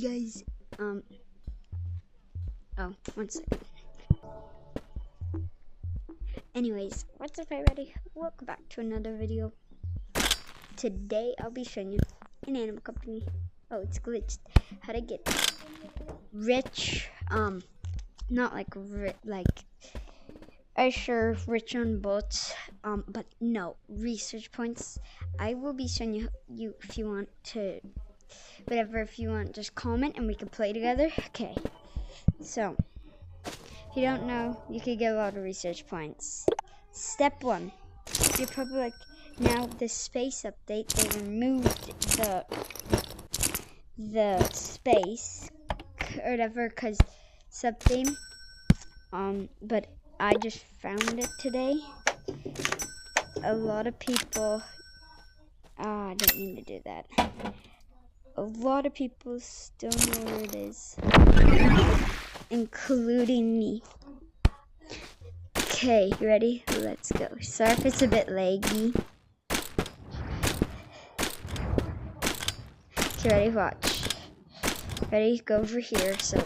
guys, oh, 1 second. Anyways, what's up everybody? Welcome back to another video. Today I'll be showing you an animal company. Oh, it's glitched. How to get rich, not like I sure rich on boats, but no, research points. I will be showing you if you want to, whatever, if you want, just comment and we can play together. Okay, so if you don't know, you could get a lot of research points. Step 1, you're probably like, now the space update, they removed the space or whatever because something, but I just found it today. A lot of people, I didn't mean to do that. A lot of people still know where it is, including me. Okay, you ready? Let's go. Sorry if it's a bit laggy. Okay, ready? Watch. Ready? Go over here. So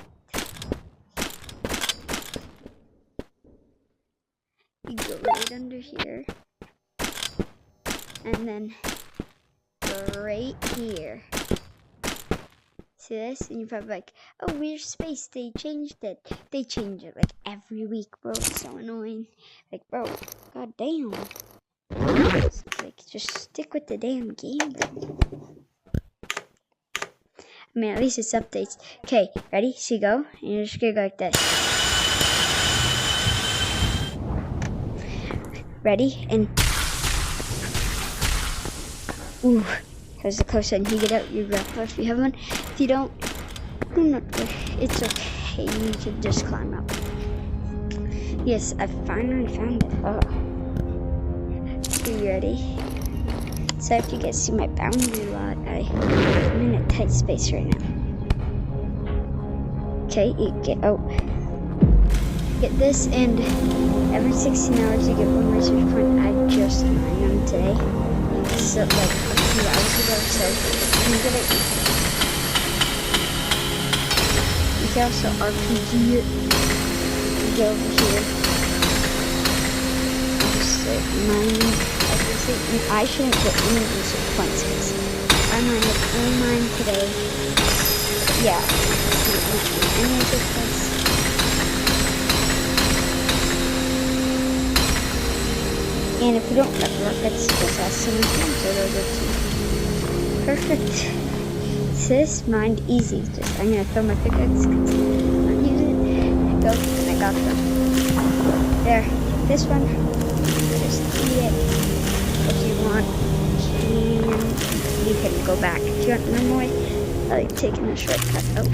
you go right under here, and then right here. See this? And you're probably like, oh, where's space? They changed it. They change it like every week, bro. It's so annoying. Like, bro, god damn. It's like, just stick with the damn game, bro. I mean, at least it's updates. Okay, ready? So you go, and you're just gonna go like this. Ready? And ooh. There's a close one. You get out your grapple if you have one. If you don't, it's okay. You can just climb up. Yes, I finally found it. Oh. Are you ready? So if you guys see my boundary lot, I'm in a tight space right now. Okay, you get out. Get this, and every 16 hours you get 1 research point. I just mined them today. So like a few hours ago, so you get it. You can also RPG it. You go over here. Just like mining everything. And I shouldn't get any research points because I mined all mine today. Yeah. Any research points. And if you don't get rockets, just ask someone to answer those. Perfect. This mined easy. Just I'm gonna throw my pickaxe. Not use it. Go. And I got them. There. This one. Just eat it. If you want, you can go back. If you want no more, I like taking a shortcut. Oh.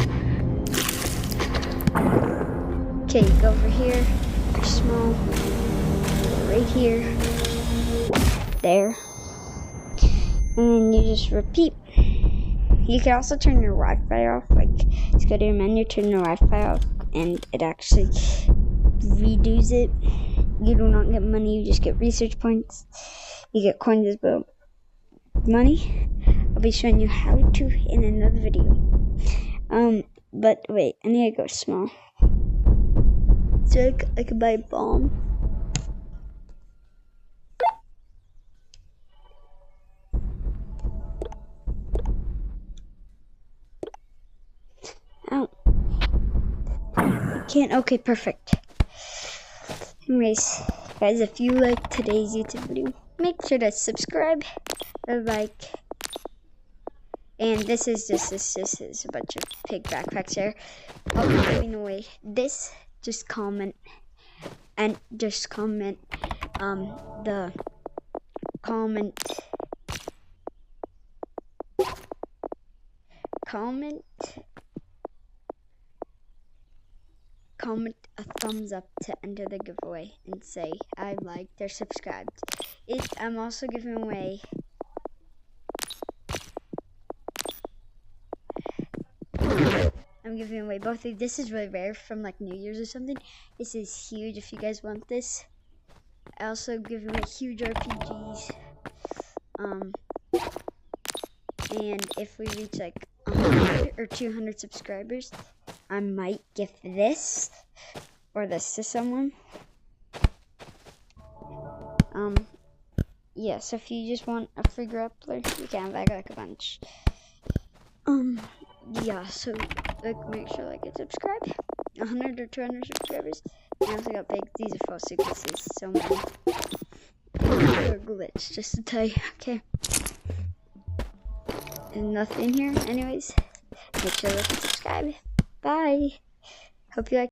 Okay, go over here. You're small. Right here, there, and then you just repeat. You can also turn your Wi-Fi off, like just go to your menu, turn your Wi-Fi off, and it actually redoes it. You do not get money, you just get research points. You get coins as well. Money, I'll be showing you how to in another video. But wait, I need to go small. So I could buy a bomb. Oh, can't. Okay, perfect. Anyways, guys, if you like today's YouTube video, make sure to subscribe or like. And this is a bunch of pig backpacks here. I'll be giving away this. Just comment and just comment the comment a thumbs up to enter the giveaway and say I liked or subscribed. I'm also giving away both of this. Is really rare from like New Year's or something. This is huge if you guys want this. I also give away huge RPGs. And if we reach like 100 100 or 200 subscribers, I might gift this or this to someone. Yeah, so if you just want a free grappler, you can. I got like a bunch. Yeah, so like make sure like and subscribe. 100 or 200 subscribers. I also got big. These are false secrets. There's so many. They're glitch, just to tell you. Okay. There's nothing here. Anyways, make sure to like and subscribe. Bye. Hope you like.